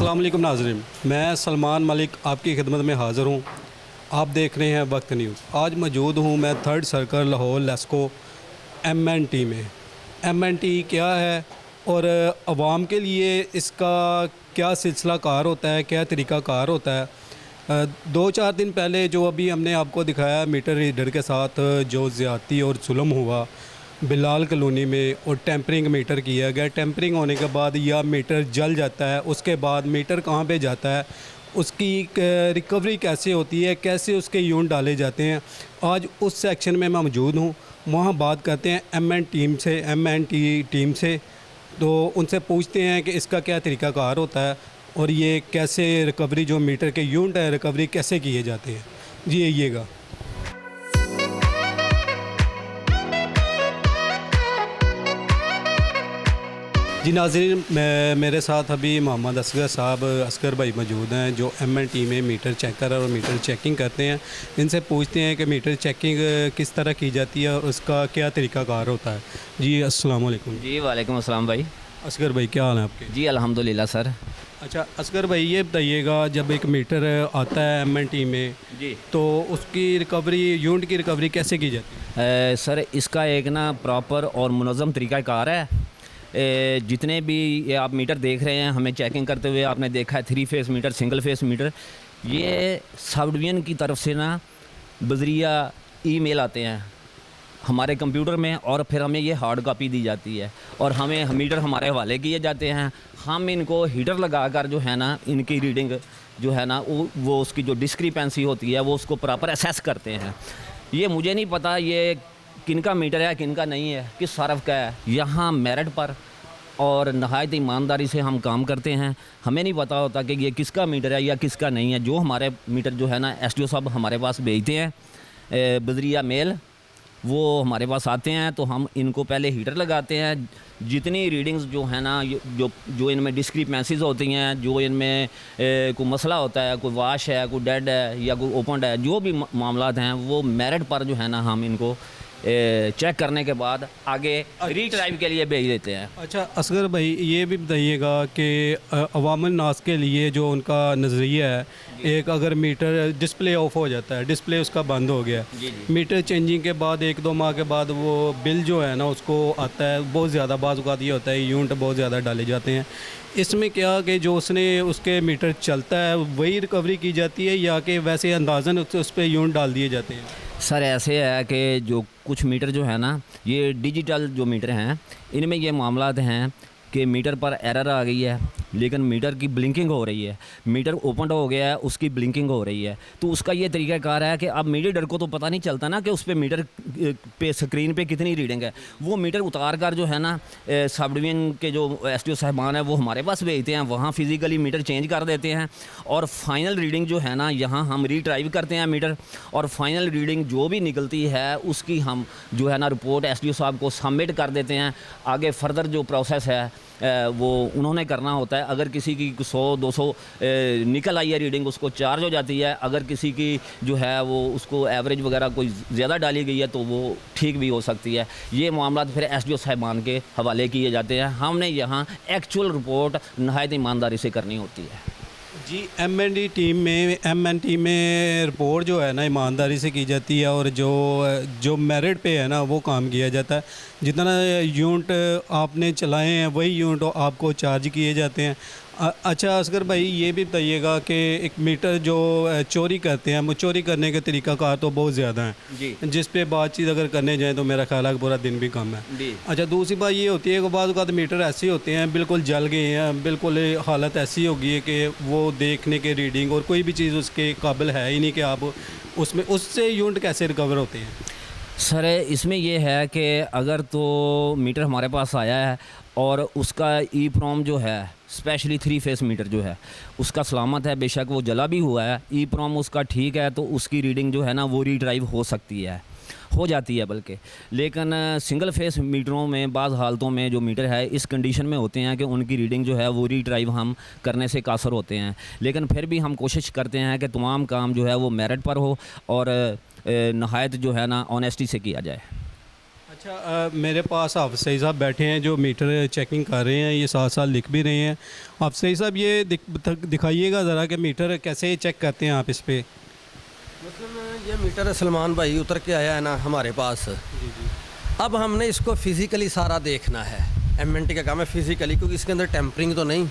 अस्सलाम वालेकुम नाज़रीन, मैं सलमान मलिक आपकी खिदमत में हाज़िर हूँ। आप देख रहे हैं वक्त न्यूज़। आज मौजूद हूँ मैं 3rd circle Lahore LESCO MNT में। MNT क्या है और आवाम के लिए इसका क्या सिलसिला कार होता है, क्या तरीक़ा कार होता है। 2-4 दिन पहले जो अभी हमने आपको दिखाया मीटर रीडर के साथ जो ज़्यादती और जुल्म हुआ बिलाल कॉलोनी में और टेम्परिंग मीटर किया गया। टेम्परिंग होने के बाद या मीटर जल जाता है, उसके बाद मीटर कहाँ पे जाता है, उसकी रिकवरी कैसे होती है, कैसे उसके यूनिट डाले जाते हैं, आज उस सेक्शन में मैं मौजूद हूँ। वहाँ बात करते हैं MNT टीम से, तो उनसे पूछते हैं कि इसका क्या तरीक़ाकार होता है और ये कैसे रिकवरी जो मीटर के यूनिट है रिकवरी कैसे किए जाते हैं। जी आइएगा। जी नाज़रीन, मेरे साथ अभी मोहम्मद असगर साहब असगर भाई मौजूद हैं जो MNT में मीटर चेकर और मीटर चेकिंग करते हैं। इनसे पूछते हैं कि मीटर चेकिंग किस तरह की जाती है और उसका क्या तरीक़ाकार होता है। जी अस्सलाम वालेकुम। जी वालेकुम अस्सलाम भाई। असगर भाई क्या हाल है आपके? जी अल्हम्दुलिल्लाह सर। अच्छा असगर भाई, ये बताइएगा जब एक मीटर आता है MNT में जी तो उसकी रिकवरी यूनिट की रिकवरी कैसे की जाती है? सर इसका एक ना प्रॉपर और मुनज़्ज़म तरीक़ाकार है। जितने भी ये आप मीटर देख रहे हैं हमें चेकिंग करते हुए आपने देखा है 3 phase meter, single phase meter, ये सब डिवीज़न की तरफ से ना बज़रिया ईमेल आते हैं हमारे कंप्यूटर में और फिर हमें ये हार्ड कॉपी दी जाती है और हमें मीटर हमारे हवाले किए जाते हैं। हम इनको हीटर लगाकर जो है ना इनकी रीडिंग जो है ना वो उसकी जो डिस्क्रिपेंसी होती है वो उसको प्रॉपर असेस करते हैं। ये मुझे नहीं पता ये किनका मीटर है किनका नहीं है, किस सरफ का है। यहाँ मेरिट पर और नहायत ईमानदारी से हम काम करते हैं। हमें नहीं पता होता कि ये किसका मीटर है या किसका नहीं है। जो हमारे मीटर जो है ना SDO साहब हमारे पास भेजते हैं बज़रिया मेल, वो हमारे पास आते हैं तो हम इनको पहले हीटर लगाते हैं। जितनी रीडिंग्स जो है ना जो इनमें डिस्क्रिपेंसीज होती हैं, जो इनमें कोई मसला होता है, कोई वाश है, कोई डेड है या कोई ओपनड है, जो भी मामलात हैं वो मेरिट पर जो है ना हम इनको चेक करने के बाद आगे रीट्राइव के लिए भेज देते हैं। अच्छा असगर भाई, ये भी बताइएगा कि अवामन नास के लिए जो उनका नज़रिया है, एक अगर मीटर डिस्प्ले ऑफ हो जाता है, डिस्प्ले उसका बंद हो गया, मीटर चेंजिंग के बाद 1-2 माह के बाद वो बिल जो है ना उसको आता है, बहुत ज़्यादा बाज़ औक़ात ये होता है यूनिट बहुत ज़्यादा डाले जाते हैं। इसमें क्या कि जो उसने उसके मीटर चलता है वही रिकवरी की जाती है या कि वैसे अंदाज़न उस पर यूनिट डाल दिए जाते हैं? सर ऐसे है कि जो कुछ मीटर जो है ना ये डिजिटल जो मीटर हैं इनमें ये मामलात हैं कि मीटर पर एरर आ गई है लेकिन मीटर की ब्लिंकिंग हो रही है, मीटर ओपन हो गया है उसकी ब्लिंकिंग हो रही है। तो उसका ये तरीक़ाकार है कि अब मीटर को तो पता नहीं चलता ना कि उस पर मीटर पे स्क्रीन पे कितनी रीडिंग है। वो मीटर उतार कर जो है ना सब डिवीज़न के जो SDO साहबान है वो हमारे पास भेजते हैं, वहाँ फिज़िकली मीटर चेंज कर देते हैं और फाइनल रीडिंग जो है ना यहाँ हम रीट्राइव करते हैं मीटर और फाइनल रीडिंग जो भी निकलती है उसकी हम जो है ना रिपोर्ट SDO साहब को सबमिट कर देते हैं। आगे फर्दर जो प्रोसेस है वो उन्होंने करना होता है। अगर किसी की 100-200 निकल आई है रीडिंग उसको चार्ज हो जाती है, अगर किसी की जो है वो उसको एवरेज वगैरह कोई ज़्यादा डाली गई है तो वो ठीक भी हो सकती है। ये मामला फिर SDO साहबान के हवाले किए जाते हैं। हमने यहाँ एक्चुअल रिपोर्ट नहायत ईमानदारी से करनी होती है। जी MNT में रिपोर्ट जो है ना ईमानदारी से की जाती है और जो मेरिट पे है ना वो काम किया जाता है। जितना यूनिट आपने चलाए हैं वही यूनिट आपको चार्ज किए जाते हैं। अच्छा असगर भाई, ये भी बताइएगा कि एक मीटर जो चोरी करते हैं वो चोरी करने के तरीक़ाकार तो बहुत ज़्यादा हैं जी, जिस पे बातचीत अगर करने जाएँ तो मेरा ख्याल है कि पूरा दिन भी कम है। जी। अच्छा दूसरी बात ये होती है कि बाद का मीटर ऐसे होते हैं बिल्कुल जल गए हैं, बिल्कुल हालत ऐसी हो गई है कि वो देखने के रीडिंग और कोई भी चीज़ उसके काबिल है ही नहीं कि आप उसमें उससे यूनिट कैसे रिकवर होते हैं? सर इसमें यह है कि अगर तो मीटर हमारे पास आया है और उसका EEPROM जो है स्पेशली 3 फेस मीटर जो है उसका सलामत है, बेशक वो जला भी हुआ है, EEPROM उसका ठीक है तो उसकी रीडिंग जो है ना वो रीड्राइव हो सकती है, हो जाती है बल्कि। लेकिन सिंगल फेस मीटरों में बाज़ हालतों में जो मीटर है इस कंडीशन में होते हैं कि उनकी रीडिंग जो है वो रीड्राइव हम करने से कासर होते हैं। लेकिन फिर भी हम कोशिश करते हैं कि तमाम काम जो है वो मेरिट पर हो और नहायत जो है ना ऑनेस्टी से किया जाए। अच्छा मेरे पास अफसई साहब बैठे हैं जो मीटर चेकिंग कर रहे हैं, ये साथ साथ लिख भी रहे हैं। अफसई साहब ये दिखाइएगा ज़रा कि मीटर कैसे चेक करते हैं आप इस पे। मतलब ये मीटर सलमान भाई उतर के आया है ना हमारे पास। अब हमने इसको फिज़िकली सारा देखना है। एमएनटी का काम है फिज़िकली, क्योंकि इसके अंदर टेम्परिंग तो नहीं।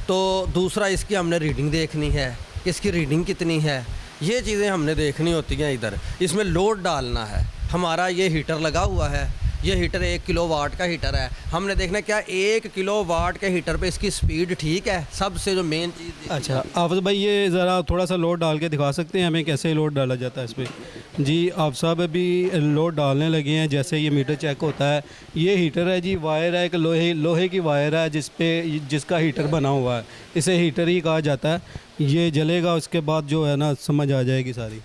तो दूसरा इसकी हमने रीडिंग देखनी है कि इसकी रीडिंग कितनी है, ये चीज़ें हमने देखनी होती हैं। इधर इसमें लोड डालना है। हमारा ये हीटर लगा हुआ है, ये हीटर 1 किलोवाट का हीटर है। हमने देखना क्या 1 किलोवाट के हीटर पे इसकी स्पीड ठीक है, सबसे जो मेन चीज़। अच्छा आफज भाई ये ज़रा थोड़ा सा लोड डाल के दिखा सकते हैं हमें कैसे लोड डाला जाता है इस पर? जी आप साहब अभी लोड डालने लगे हैं। जैसे ये मीटर चेक होता है, ये हीटर है जी, वायर है, एक लोहे की वायर है जिसका हीटर बना हुआ है, इसे हीटर ही कहा जाता है। ये जलेगा, उसके बाद जो है ना समझ आ जाएगी सारी।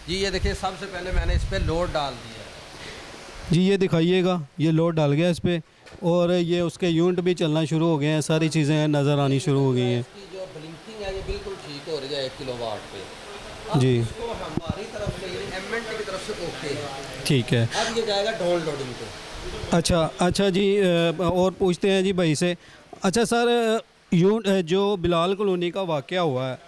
जी ये देखिए, सबसे पहले मैंने इस पर लोड डाल दिया है। जी ये दिखाइएगा, ये लोड डाल गया इस पर, और ये उसके यूनिट भी चलना शुरू हो गए हैं, सारी चीज़ें नज़र आनी शुरू हो गई हैं। इसकी जो ब्लिंकिंग है ये बिल्कुल ठीक हो रही है 1 किलोवाट पे। जी इसको हमारी तरफ से एमएनटी की तरफ से ओके है। ठीक है। अब ये जाएगा डाउन लोडिंग पे। अच्छा जी और पूछते हैं जी भाई से। अच्छा सर जो बिलाल कॉलोनी का वाक़या हुआ है,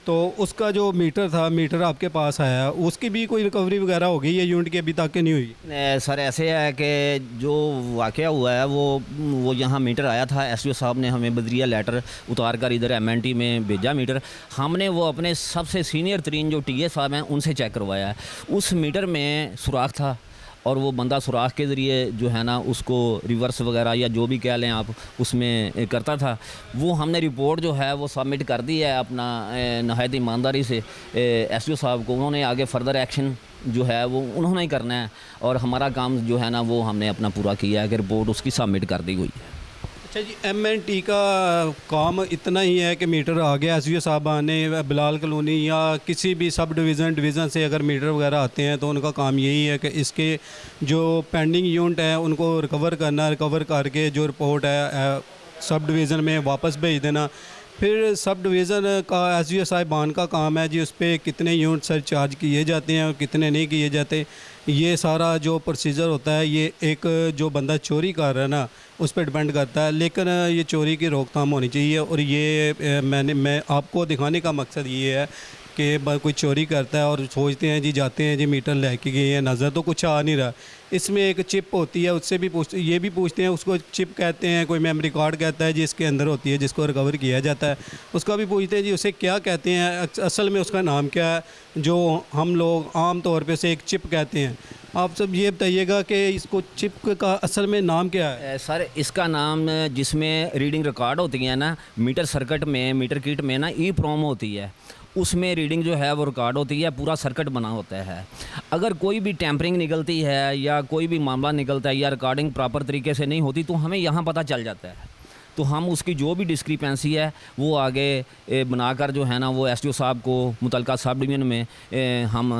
तो उसका जो मीटर था, मीटर आपके पास आया, उसकी भी कोई रिकवरी वगैरह हो गई है? यूनिट की अभी तक नहीं हुई? सर ऐसे है कि जो वाक़या हुआ है वो यहाँ मीटर आया था, एसडीओ साहब ने हमें बदरिया लेटर उतार कर इधर एमएनटी में भेजा मीटर। हमने वो अपने सबसे सीनियर तरीन जो टीए साहब हैं उनसे चेक करवाया है। उस मीटर में सुराख था और वो बंदा सुराख के ज़रिए जो है ना उसको रिवर्स वगैरह या जो भी कह लें आप उसमें करता था। वो हमने रिपोर्ट जो है वो सबमिट कर दी है अपना नहायत ईमानदारी से एसडीओ साहब को। उन्होंने आगे फर्दर एक्शन जो है वो उन्होंने ही करना है, और हमारा काम जो है ना वो हमने अपना पूरा किया है कि रिपोर्ट उसकी सबमिट कर दी हुई है। अच्छा जी एमएनटी का काम इतना ही है कि मीटर आ गया, एसडीओ साहब ने बिलाल कॉलोनी या किसी भी सब डिवीज़न से अगर मीटर वगैरह आते हैं तो उनका काम यही है कि इसके जो पेंडिंग यूनिट है उनको रिकवर करना, रिकवर करके जो रिपोर्ट है सब डिवीज़न में वापस भेज देना। फिर सब डिवीज़न का एसडीओ साहिबान का काम है जी उस पर कितने यूनिट सर चार्ज किए जाते हैं और कितने नहीं किए जाते। ये सारा जो प्रोसीजर होता है ये एक जो बंदा चोरी कर रहा है ना उस पर डिपेंड करता है। लेकिन ये चोरी की रोकथाम होनी चाहिए, और ये मैं आपको दिखाने का मकसद ये है कि कोई चोरी करता है और सोचते हैं जी जाते हैं जी मीटर लेके गए हैं, नज़र तो कुछ आ नहीं रहा। इसमें एक चिप होती है, उससे भी ये भी पूछते हैं, उसको चिप कहते हैं, कोई मेमोरी कार्ड कहता है जी इसके अंदर होती है जिसको रिकवर किया जाता है, उसका भी पूछते हैं जी उसे क्या कहते हैं, असल में उसका नाम क्या है, जो हम लोग आम तौर पे उसे एक चिप कहते हैं। आप सब ये बताइएगा कि इसको चिप का असल में नाम क्या है? सर इसका नाम जिसमें रीडिंग रिकॉर्ड होती है ना मीटर सर्किट में, मीटर किट में ना ई प्रोम होती है, उसमें रीडिंग जो है वो रिकॉर्ड होती है, पूरा सर्किट बना होता है। अगर कोई भी टैंपरिंग निकलती है या कोई भी मामला निकलता है या रिकॉर्डिंग प्रॉपर तरीके से नहीं होती तो हमें यहाँ पता चल जाता है। तो हम उसकी जो भी डिस्क्रिपेंसी है वो आगे बनाकर जो है ना वो एसडीओ साहब को मुतलका सब डिवीज़न में हम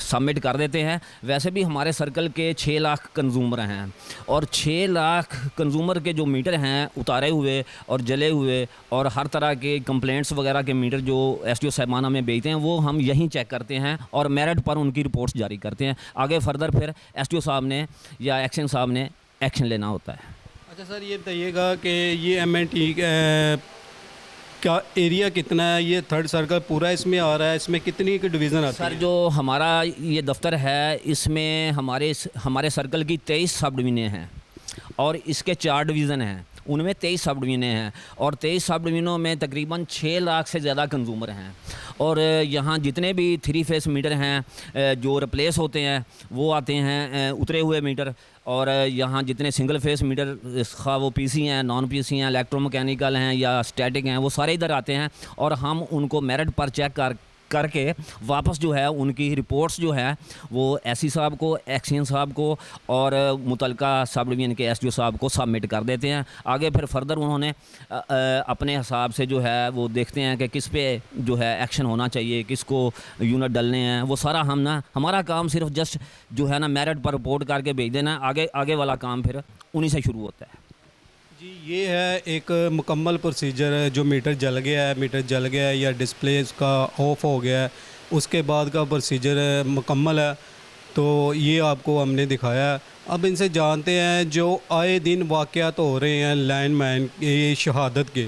सबमिट कर देते हैं। वैसे भी हमारे सर्कल के 6 लाख कंज्यूमर हैं, और 6 लाख कंज्यूमर के जो मीटर हैं उतारे हुए और जले हुए और हर तरह के कंप्लेंट्स वगैरह के मीटर जो एसडीओ साहबाना में भेजते हैं वो हम यहीं चेक करते हैं और मेरिट पर उनकी रिपोर्ट्स जारी करते हैं। आगे फर्दर फिर एसडीओ साहब ने या एक्शन साहब ने एक्शन लेना होता है। अच्छा सर ये बताइएगा कि ये एमएनटी का एरिया कितना है? ये 3rd सर्कल पूरा इसमें आ रहा है, इसमें कितनी की डिवीज़न आती है? सर जो हमारा ये दफ्तर है इसमें हमारे सर्कल की 23 सब डिवीज़नें हैं और इसके 4 डिवीज़न हैं, उनमें 23 सब डिवीज़नें हैं और 23 सब डिवीज़नों में तकरीबन 6 लाख से ज़्यादा कंज्यूमर हैं। और यहाँ जितने भी 3 फेस मीटर हैं जो रिप्लेस होते हैं वो आते हैं उतरे हुए मीटर, और यहाँ जितने सिंगल फेस मीटर खा वो पीसी हैं, नॉन पीसी हैं, इलेक्ट्रोमैकेनिकल हैं या स्टैटिक हैं, वो सारे इधर आते हैं और हम उनको मेरिट पर चेक करके वापस जो है उनकी रिपोर्ट्स जो है वो एससी साहब को, एक्शन साहब को और मुतलका सब डिवीज़न के एसडीओ साहब को सबमिट कर देते हैं। आगे फिर फर्दर उन्होंने अपने हिसाब से जो है वो देखते हैं कि किस पे जो है एक्शन होना चाहिए, किसको यूनिट डलने हैं, वो सारा हम ना, हमारा काम सिर्फ जस्ट जो है ना मेरिट पर रिपोर्ट करके भेज देना, आगे वाला काम फिर उन्हीं से शुरू होता है। जी ये है एक मुकम्मल प्रोसीजर है। जो मीटर जल गया है या डिस्प्ले उसका ऑफ हो गया है, उसके बाद का प्रोसीजर मुकम्मल है। तो ये आपको हमने दिखाया है। अब इनसे जानते हैं जो आए दिन वाक़यात हो रहे हैं लाइनमैन के शहादत के,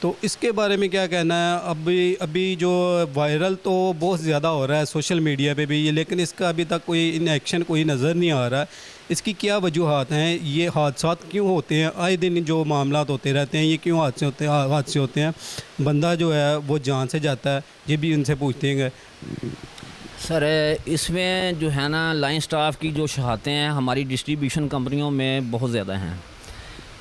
तो इसके बारे में क्या कहना है। अभी अभी जो वायरल तो बहुत ज़्यादा हो रहा है सोशल मीडिया पे भी, लेकिन इसका अभी तक कोई इन एक्शन कोई नज़र नहीं आ रहा है। इसकी क्या वजूहात हैं, ये हादसात क्यों होते हैं, आए दिन जो मामलात होते रहते हैं, ये क्यों हादसे होते हैं, बंदा जो है वो जान से जाता है, ये भी उनसे पूछते हैं। सर इसमें जो है ना लाइन स्टाफ की जो शहादतें हैं हमारी डिस्ट्रीब्यूशन कंपनियों में बहुत ज़्यादा हैं।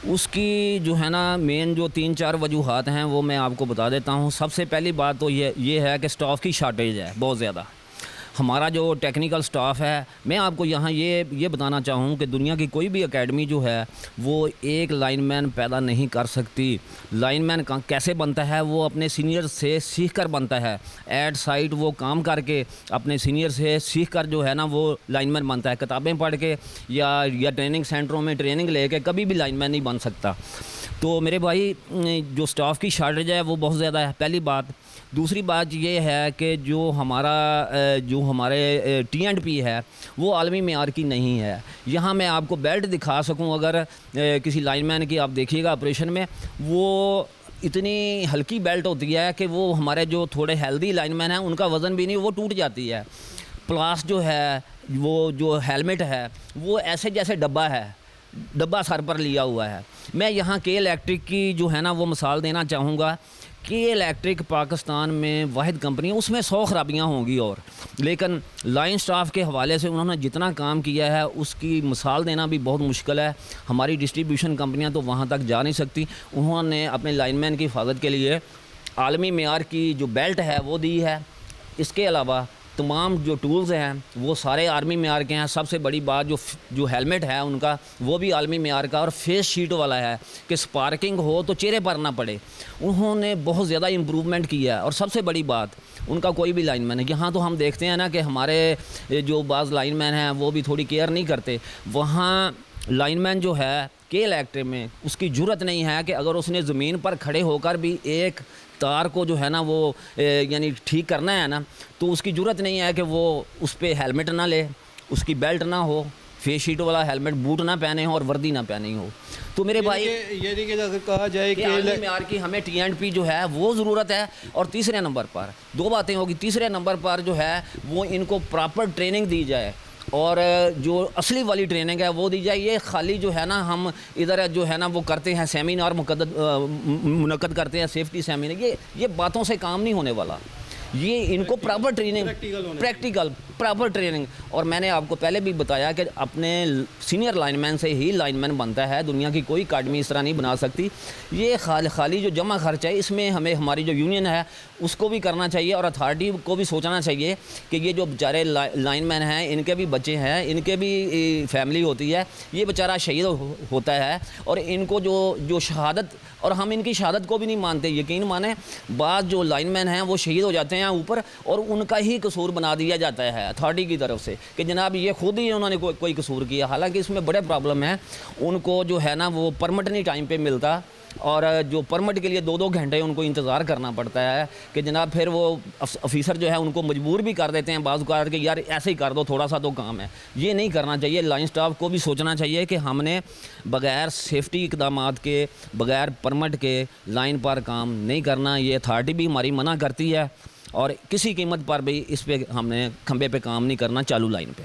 उसकी जो है ना मेन जो 3-4 वजूहात हैं वो मैं आपको बता देता हूँ। सबसे पहली बात तो ये है कि स्टाफ की शार्टेज है बहुत ज़्यादा। हमारा जो टेक्निकल स्टाफ है, मैं आपको यहाँ ये बताना चाहूँ कि दुनिया की कोई भी एकेडमी जो है वो एक लाइनमैन पैदा नहीं कर सकती। लाइनमैन कैसे बनता है, वो अपने सीनियर से सीख कर बनता है। एट साइट वो काम करके अपने सीनियर से सीख कर जो है ना वो लाइनमैन बनता है। किताबें पढ़ के या ट्रेनिंग सेंटरों में ट्रेनिंग लेके कभी भी लाइनमैन नहीं बन सकता। तो मेरे भाई जो स्टाफ की शार्टेज है वो बहुत ज़्यादा है, पहली बात। दूसरी बात ये है कि जो हमारे T&P है वो आलमी मेयार की नहीं है। यहाँ मैं आपको बेल्ट दिखा सकूँ अगर किसी लाइनमैन की, आप देखिएगा ऑपरेशन में, वो इतनी हल्की बेल्ट होती है कि वो हमारे जो थोड़े हेल्दी लाइनमैन हैं उनका वज़न भी नहीं, वो टूट जाती है। प्लास जो है, वो जो हेलमेट है वो ऐसे जैसे डब्बा सर पर लिया हुआ है। मैं यहाँ के इलेक्ट्रिक की जो है ना वो मिसाल देना चाहूँगा। के इलेक्ट्रिक पाकिस्तान में वाहिद कंपनी है, उसमें 100 ख़राबियाँ होंगी, और लेकिन लाइन स्टाफ के हवाले से उन्होंने जितना काम किया है उसकी मिसाल देना भी बहुत मुश्किल है। हमारी डिस्ट्रीब्यूशन कंपनियाँ तो वहाँ तक जा नहीं सकती। उन्होंने अपने लाइनमैन की हिफाजत के लिए आलमी मेयार की जो बेल्ट है वो दी है। इसके अलावा तमाम जो टूल्स हैं वो सारे आर्मी मेयार के हैं। सबसे बड़ी बात जो हेलमेट है उनका वो भी आर्मी मेयार का और फेस शीट वाला है कि स्पार्किंग हो तो चेहरे पर ना पड़े। उन्होंने बहुत ज़्यादा इम्प्रूवमेंट किया है। और सबसे बड़ी बात, उनका कोई भी लाइनमैन है, यहाँ तो हम देखते हैं ना कि हमारे जो बाज़ लाइनमैन हैं वो भी थोड़ी केयर नहीं करते। वहाँ लाइनमैन जो है के इलेक्ट्रिक में उसकी ज़रूरत नहीं है कि अगर उसने ज़मीन पर खड़े होकर भी एक तार को जो है ना वो यानी ठीक करना है ना, तो उसकी ज़रूरत नहीं है कि वो उस पर हेलमेट ना ले, उसकी बेल्ट ना हो, फेस शीट वाला हेलमेट, बूट ना पहने हो और वर्दी ना पहनी हो। तो मेरे भाई ये नहीं कि अगर कहा जाए कि आलमी मेयार की हमें T&P जो है वो ज़रूरत है। और तीसरे नंबर पर दो बातें होगी। तीसरे नंबर पर जो है वो इनको प्रॉपर ट्रेनिंग दी जाए और जो असली वाली ट्रेनिंग है वो दी जाए। ये खाली जो है ना हम इधर जो है ना वो करते हैं सेमिनार मुनक्कद करते हैं, सेफ्टी सेमिनार, ये बातों से काम नहीं होने वाला। ये इनको proper training, practical proper training. और मैंने आपको पहले भी बताया कि अपने सीनियर लाइनमैन से ही लाइनमैन बनता है। दुनिया की कोई अकाडमी इस तरह नहीं बना सकती। ये खाली जो जमा खर्च है इसमें हमें हमारी जो यूनियन है उसको भी करना चाहिए और अथॉरिटी को भी सोचना चाहिए कि ये जो बेचारे लाइनमैन हैं इनके भी बच्चे हैं, इनके भी फैमिली होती है, ये बेचारा शहीद होता है और इनको जो शहादत, और हम इनकी शहादत को भी नहीं मानते। यकीन माने बाद जो लाइनमैन हैं वो शहीद हो जाते हैं ऊपर और उनका ही कसूर बना दिया जाता है अथॉरिटी की तरफ से कि जनाब ये खुद ही उन्होंने कोई कसूर किया। हालांकि इसमें बड़े प्रॉब्लम है, उनको जो है ना वो परमिट नहीं टाइम पे मिलता और जो परमिट के लिए 2-2 घंटे उनको इंतज़ार करना पड़ता है कि जनाब फिर वो ऑफिसर जो है उनको मजबूर भी कर देते हैं बाज़ औक़ात कि यार ऐसे ही कर दो, थोड़ा सा तो काम है। ये नहीं करना चाहिए। लाइन स्टाफ को भी सोचना चाहिए कि हमने बग़ैर सेफ्टी इक़दामात के, बग़ैर परमिट के लाइन पर काम नहीं करना। ये अथॉरिटी भी हमारी मना करती है और किसी कीमत पर भी इस पे हमने खंबे पे काम नहीं करना चालू लाइन पे।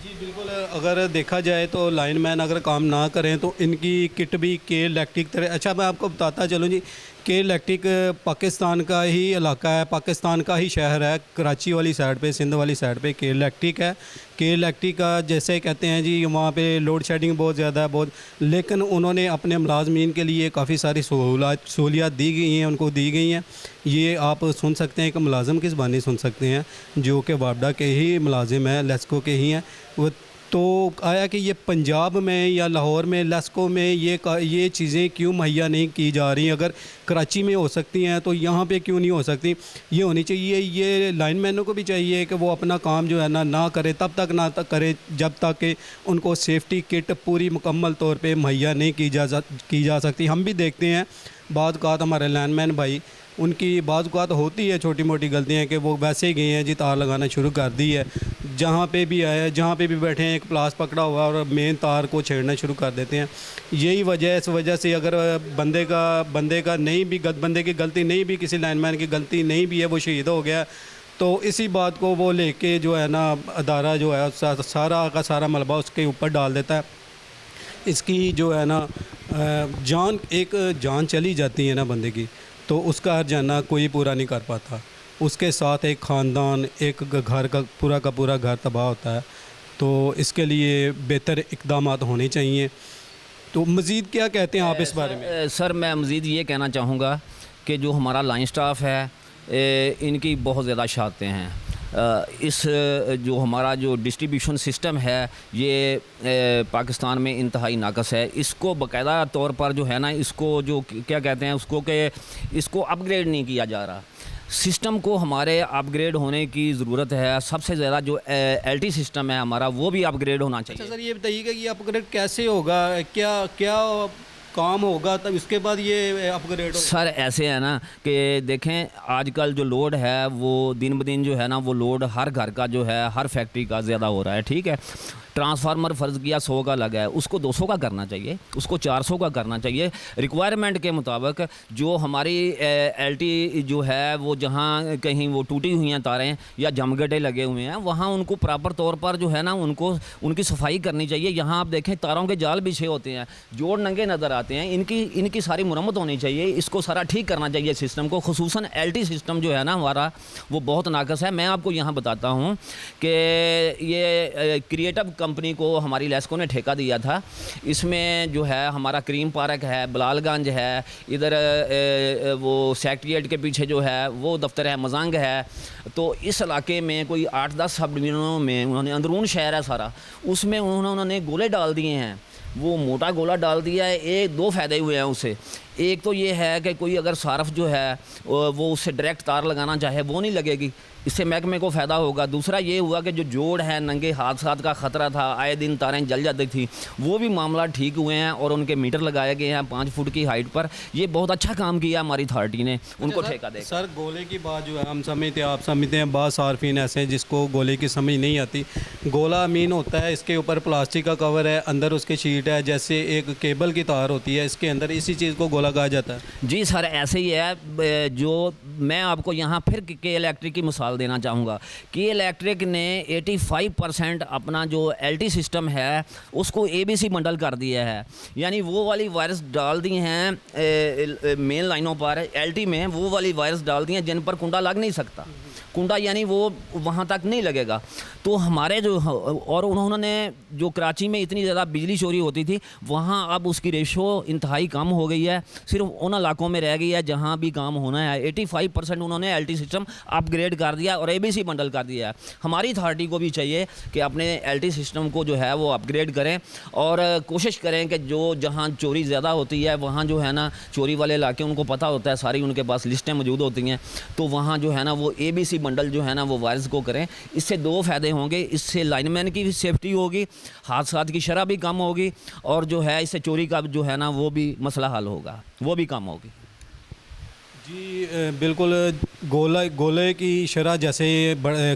जी बिल्कुल, अगर देखा जाए तो लाइनमैन अगर काम ना करें तो इनकी किट भी के इलेक्ट्रिक तरह। अच्छा मैं आपको बताता चलूँ जी, के इलेक्ट्रिक पाकिस्तान का ही इलाका है, पाकिस्तान का ही शहर है। कराची वाली साइड पे, सिंध वाली साइड पे के इलेक्ट्रिक है। के इलेक्ट्रिक का जैसे कहते हैं जी वहाँ पे लोड शेडिंग बहुत ज़्यादा है बहुत, लेकिन उन्होंने अपने मुलाजमीन के लिए काफ़ी सारी सहूलियात दी गई हैं, उनको दी गई हैं। ये आप सुन सकते हैं कि मुलाजिम किस बानी सुन सकते हैं जो कि वापडा के ही मुलाजिम हैं, लेस्को के ही हैं वो। तो आया कि ये पंजाब में या लाहौर में, लेस्को में ये चीज़ें क्यों मुहैया नहीं की जा रही? अगर कराची में हो सकती हैं तो यहाँ पे क्यों नहीं हो सकती? ये होनी चाहिए। ये लाइनमैनों को भी चाहिए कि वो अपना काम जो है ना करे, तब तक ना करे जब तक कि उनको सेफ्टी किट पूरी मुकम्मल तौर पे मुहैया नहीं की जा सकती। हम भी देखते हैं बाद औक़ात हमारे लाइनमैन भाई, उनकी बाद औक़ात होती है छोटी मोटी गलतियाँ कि वो वैसे ही गए हैं जी तार लगाना शुरू कर दी है, जहाँ पे भी आए, जहाँ पे भी बैठे हैं, एक प्लास पकड़ा हुआ है और मेन तार को छेड़ना शुरू कर देते हैं। यही वजह, इस वजह से अगर बंदे का नहीं भी, बंदे की गलती नहीं भी, किसी लाइनमैन की गलती नहीं भी है, वो शहीद हो गया, तो इसी बात को वो लेके जो है ना अदारा जो है सारा का सारा मलबा उसके ऊपर डाल देता है। इसकी जो है ना एक जान चली जाती है ना बंदे की, तो उसका हर जाना कोई पूरा नहीं कर पाता। उसके साथ एक ख़ानदान, एक घर का पूरा घर तबाह होता है। तो इसके लिए बेहतर इक़दाम होने चाहिए। तो मज़ीद क्या कहते हैं आप इस बारे में? सर मैं मज़ीद ये कहना चाहूँगा कि जो हमारा लाइन स्टाफ है इनकी बहुत ज़्यादा शातें हैं। इस जो हमारा जो डिस्ट्रीब्यूशन सिस्टम है ये पाकिस्तान में इंतहाई नाकस है। इसको बाकायदा तौर पर जो है ना, इसको जो क्या कहते हैं उसको कि इसको अपग्रेड नहीं किया जा रहा। सिस्टम को हमारे अपग्रेड होने की ज़रूरत है। सबसे ज़्यादा जो एलटी सिस्टम है हमारा वो भी अपग्रेड होना चाहिए। अच्छा सर, ये बताइएगा कि अपग्रेड कैसे होगा, क्या काम होगा तब इसके बाद ये अपग्रेड होगा? सर ऐसे है ना कि देखें आजकल जो लोड है वो दिन ब दिन जो है ना वो लोड हर घर का जो है, हर फैक्ट्री का ज़्यादा हो रहा है। ठीक है, ट्रांसफार्मर फ़र्ज़ किया 100 का लगा है, उसको 200 का करना चाहिए, उसको 400 का करना चाहिए। रिक्वायरमेंट के मुताबिक जो हमारी एलटी जो है वो जहाँ कहीं वो टूटी हुई हैं तारें या जमगटे लगे हुए हैं, वहाँ उनको प्रॉपर तौर पर जो है ना उनको उनकी सफाई करनी चाहिए। यहाँ आप देखें तारों के जाल बिछे होते हैं, जोड़ नंगे नज़र आते हैं, इनकी सारी मुरम्मत होनी चाहिए। इसको सारा ठीक करना चाहिए सिस्टम को। खुसूसन एलटी सिस्टम जो है ना हमारा वो बहुत नाकस है। मैं आपको यहाँ बताता हूँ कि ये क्रिएटिव कंपनी को हमारी लेस्को ने ठेका दिया था। इसमें जो है हमारा करीम पार्क है, बलालगंज है, इधर वो सेक्रेटेरिएट के पीछे जो है वो दफ्तर है, मजांग है। तो इस इलाके में कोई 8-10 सब डिवीज़नों में उन्होंने, अंदरून शहर है सारा, उसमें उन्होंने गोले डाल दिए हैं। वो मोटा गोला डाल दिया है। एक दो फ़ायदे हुए हैं उससे। एक तो ये है कि कोई अगर सार्फ जो है वो उससे डायरेक्ट तार लगाना चाहे वो नहीं लगेगी, इससे महकमे को फ़ायदा होगा। दूसरा ये हुआ कि जो जोड़ है, नंगे हादसात का ख़तरा था, आए दिन तारें जल जाती थी, वो भी मामला ठीक हुए हैं और उनके मीटर लगाए गए हैं 5 फुट की हाइट पर। ये बहुत अच्छा काम किया हमारी अथॉरिटी ने, उनको ठेका दे। सर गोले की बात जो है हम समझते हैं, आप समझते हैं, बाद सार्फिन ऐसे हैं जिसको गोले की समझ नहीं आती। गोला अमीन होता है, इसके ऊपर प्लास्टिक का कवर है, अंदर उसकी शीट है, जैसे एक केबल की तार होती है, इसके अंदर इसी चीज़ को गोला कहा जाता है। जी सर ऐसे ही है। जो मैं आपको यहाँ फिर के इलेक्ट्रिक की मिसाल देना चाहूँगा कि इलेक्ट्रिक ने 85% अपना जो एलटी सिस्टम है उसको एबीसी बंडल कर दिया है। यानी वो वाली वायर्स डाल दी हैं मेन लाइनों पर, एलटी में वो वाली वायर्स डाल दी हैं जिन पर कुंडा लग नहीं सकता। कुंडा यानी वो वहाँ तक नहीं लगेगा। तो हमारे जो, और उन्होंने जो कराची में इतनी ज़्यादा बिजली चोरी होती थी वहाँ अब उसकी रेशो इंतहाई कम हो गई है। सिर्फ उन इलाकों में रह गई है जहाँ भी काम होना है। 85% उन्होंने एलटी सिस्टम अपग्रेड कर दिया और एबीसी बंडल कर दिया है। हमारी अथॉरिटी को भी चाहिए कि अपने एलटी सिस्टम को जो है वो अपग्रेड करें और कोशिश करें कि जो जहाँ चोरी ज़्यादा होती है वहाँ जो है ना चोरी वाले इलाके उनको पता होता है, सारी उनके पास लिस्टें मौजूद होती हैं, तो वहाँ जो है ना वो एबीसी बंडल जो है ना वो वायर्स को करें। इससे 2 फ़ायदे होंगे, इससे लाइनमैन की भी सेफ्टी होगी, हादसात की शरह भी कम होगी और जो है इससे चोरी का जो है ना वो भी मसला हल होगा, वो भी कम होगी। जी बिल्कुल। गोले की शरह जैसे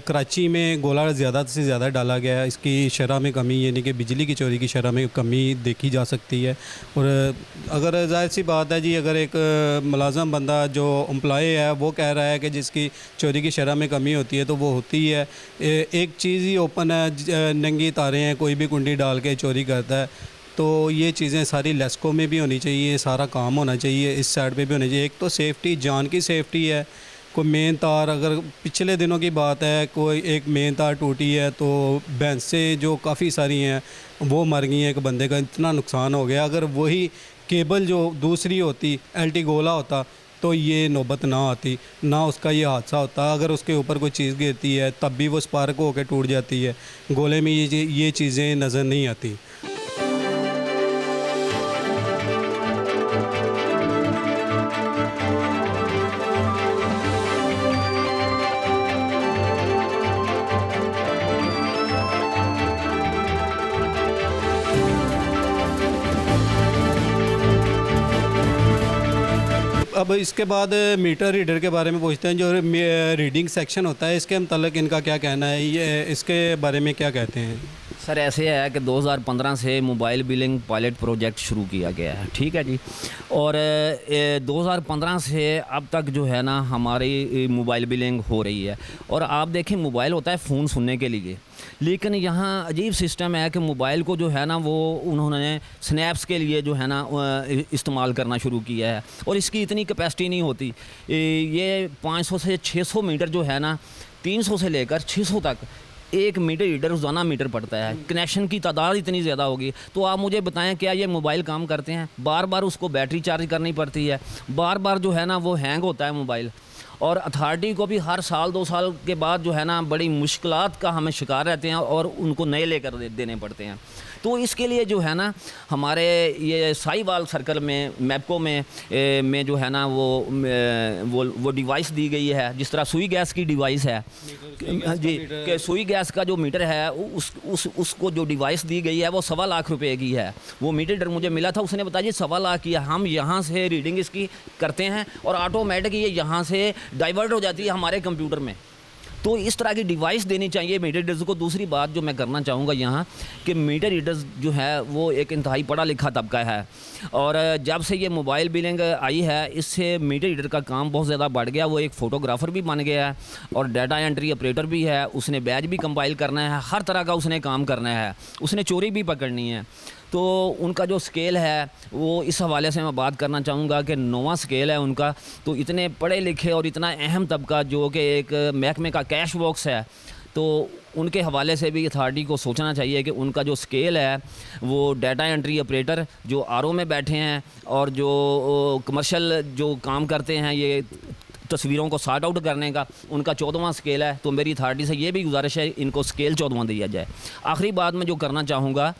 कराची में गोला ज़्यादा से ज़्यादा डाला गया है, इसकी शरह में कमी, यानी कि बिजली की चोरी की शरह में कमी देखी जा सकती है। और अगर जाहिर सी बात है जी, अगर एक मुलाज़म बंदा जो एम्प्लॉय है वो कह रहा है कि जिसकी चोरी की शरह में कमी होती है तो वो होती है। एक चीज़ ही ओपन है, नंगी तारें हैं, कोई भी कुंडी डाल के चोरी करता है। तो ये चीज़ें सारी लेस्को में भी होनी चाहिए, सारा काम होना चाहिए, इस साइड पे भी होना चाहिए। एक तो सेफ्टी, जान की सेफ्टी है। कोई मेन तार, अगर पिछले दिनों की बात है, कोई एक मेन तार टूटी है तो भैंसें जो काफ़ी सारी हैं वो मर गई हैं, एक बंदे का इतना नुकसान हो गया। अगर वही केबल जो दूसरी होती, एलटी गोला होता, तो ये नौबत ना आती, ना उसका ये हादसा होता। अगर उसके ऊपर कोई चीज़ गिरती है तब भी वो स्पार्क होकर टूट जाती है। गोले में ये चीज़ें नज़र नहीं आती। अब इसके बाद मीटर रीडर के बारे में पूछते हैं। जो रीडिंग सेक्शन होता है इसके मतलब इनका क्या कहना है, ये इसके बारे में क्या कहते हैं? सर ऐसे है कि 2015 से मोबाइल बिलिंग पायलट प्रोजेक्ट शुरू किया गया है, ठीक है जी। और 2015 से अब तक जो है ना हमारी मोबाइल बिलिंग हो रही है। और आप देखें मोबाइल होता है फ़ोन सुनने के लिए, लेकिन यहाँ अजीब सिस्टम है कि मोबाइल को जो है ना वो उन्होंने स्नैप्स के लिए जो है ना इस्तेमाल करना शुरू किया है। और इसकी इतनी कैपेसिटी नहीं होती। ये 500 से 600 मीटर जो है ना, 300 से लेकर 600 तक एक मीटर रीडर रोज़ाना मीटर पड़ता है। कनेक्शन की तादाद इतनी ज़्यादा होगी। तो आप मुझे बताएं क्या ये मोबाइल काम करते हैं? बार बार उसको बैटरी चार्ज करनी पड़ती है, बार बार जो है ना वो हैंग होता है मोबाइल। और अथॉरिटी को भी हर साल 2 साल के बाद जो है ना बड़ी मुश्किलात का हमें शिकार रहते हैं और उनको नए लेकर देने पड़ते हैं। तो इसके लिए जो है ना हमारे ये साहिवाल सर्कल में मैपको में जो है ना वो डिवाइस दी गई है, जिस तरह सुई गैस की डिवाइस है जी, कि सुई गैस का जो मीटर है उसको जो डिवाइस दी गई है वो 1.25 लाख रुपए की है। वो मीटर मुझे मिला था, उसने बताया जी 1.25 लाख की है। हम यहाँ से रीडिंग इसकी करते हैं और ऑटोमेटिक ये यहाँ से डाइवर्ट हो जाती है हमारे कंप्यूटर में। तो इस तरह की डिवाइस देनी चाहिए मीटर रीडर्स को। दूसरी बात जो मैं करना चाहूँगा यहाँ कि मीटर रीडर्स जो है वो एक इंतहाई पढ़ा लिखा तबका है। और जब से ये मोबाइल बिलिंग आई है इससे मीटर रीडर का काम बहुत ज़्यादा बढ़ गया। वो एक फ़ोटोग्राफ़र भी बन गया है और डाटा एंट्री ऑपरेटर भी है। उसने बैच भी कंपाइल करना है, हर तरह का उसने काम करना है, उसने चोरी भी पकड़नी है। तो उनका जो स्केल है वो इस हवाले से मैं बात करना चाहूँगा कि 9वां स्केल है उनका। तो इतने पढ़े लिखे और इतना अहम तबका जो कि एक महकमे का कैश बॉक्स है, तो उनके हवाले से भी अथॉरिटी को सोचना चाहिए कि उनका जो स्केल है वो डाटा एंट्री ऑपरेटर जो आरओ में बैठे हैं और जो कमर्शियल जो काम करते हैं ये तस्वीरों को सॉर्ट आउट करने का, उनका 14वां स्केल है। तो मेरी अथॉरिटी से ये भी गुजारिश है इनको स्केल 14वां दिया जाए। आखिरी बात मैं जो करना चाहूँगा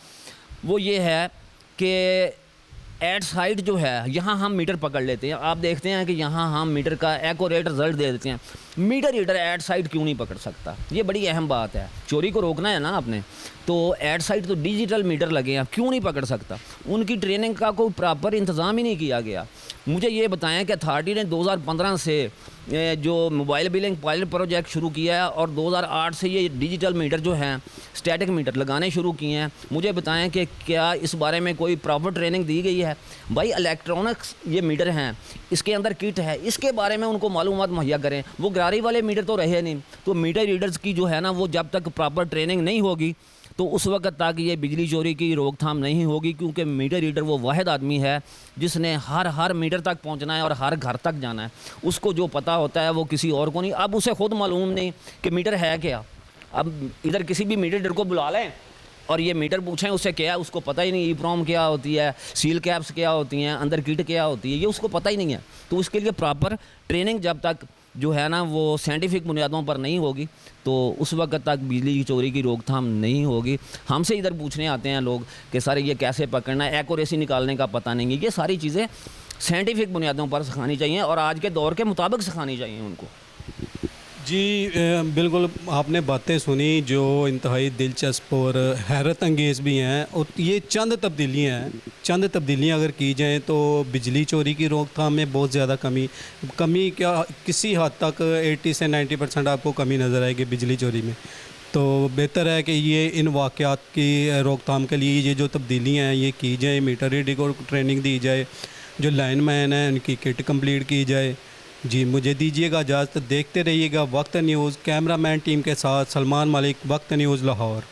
वो ये है कि एट साइड जो है यहाँ हम मीटर पकड़ लेते हैं। आप देखते हैं कि यहाँ हम मीटर का एक्यूरेट रिजल्ट दे देते हैं। मीटर रीडर एट साइड क्यों नहीं पकड़ सकता? ये बड़ी अहम बात है। चोरी को रोकना है ना आपने, तो एट साइड तो डिजिटल मीटर लगे हैं, क्यों नहीं पकड़ सकता? उनकी ट्रेनिंग का कोई प्रॉपर इंतज़ाम ही नहीं किया गया। मुझे ये बताएं कि अथॉरिटी ने 2015 से जो मोबाइल बिलिंग पायलट प्रोजेक्ट शुरू किया है और 2008 से ये डिजिटल मीटर जो हैं स्टैटिक मीटर लगाने शुरू किए हैं। मुझे बताएं कि क्या इस बारे में कोई प्रॉपर ट्रेनिंग दी गई है? भाई इलेक्ट्रॉनिक्स ये मीटर हैं, इसके अंदर किट है, इसके बारे में उनको मालूमात मुहैया करें। वो गरारी वाले मीटर तो रहे नहीं। तो मीटर रीडर्स की जो है ना वो जब तक प्रॉपर ट्रेनिंग नहीं होगी तो उस वक्त तक ये बिजली चोरी की रोकथाम नहीं होगी, क्योंकि मीटर रीडर वो वाहिद आदमी है जिसने हर मीटर तक पहुंचना है और हर घर तक जाना है। उसको जो पता होता है वो किसी और को नहीं। अब उसे खुद मालूम नहीं कि मीटर है क्या। अब इधर किसी भी मीटर रीडर को बुला लें और ये मीटर पूछें उससे क्या है, उसको पता ही नहीं। ईप्रोम क्या होती है, सील कैप्स क्या होती हैं, अंदर किट क्या होती है, ये उसको पता ही नहीं है। तो उसके लिए प्रॉपर ट्रेनिंग जब तक जो है ना वो साइंटिफिक बुनियादों पर नहीं होगी तो उस वक्त तक बिजली की चोरी की रोकथाम नहीं होगी। हमसे इधर पूछने आते हैं लोग कि सर ये कैसे पकड़ना है, एक्यूरेसी निकालने का पता नहीं है। ये सारी चीज़ें साइंटिफिक बुनियादों पर सिखानी चाहिए और आज के दौर के मुताबिक सिखानी चाहिए उनको। जी बिल्कुल, आपने बातें सुनी जो इंतहाई दिलचस्प और हैरत अंगेज़ भी हैं। और ये चंद तब्दीलियाँ अगर की जाएँ तो बिजली चोरी की रोकथाम में बहुत ज़्यादा कमी क्या किसी हद तक 80 से 90% आपको कमी नज़र आएगी बिजली चोरी में। तो बेहतर है कि ये इन वाक़यात की रोकथाम के लिए ये जो तब्दीलियाँ हैं ये की जाए। मीटर रीडर को ट्रेनिंग दी जाए, जो लाइनमैन हैं उनकी किट कंप्लीट की जाए। जी मुझे दीजिएगा इजाज़त। देखते रहिएगा वक्त न्यूज़। कैमरामैन टीम के साथ सलमान मलिक, वक्त न्यूज़ लाहौर।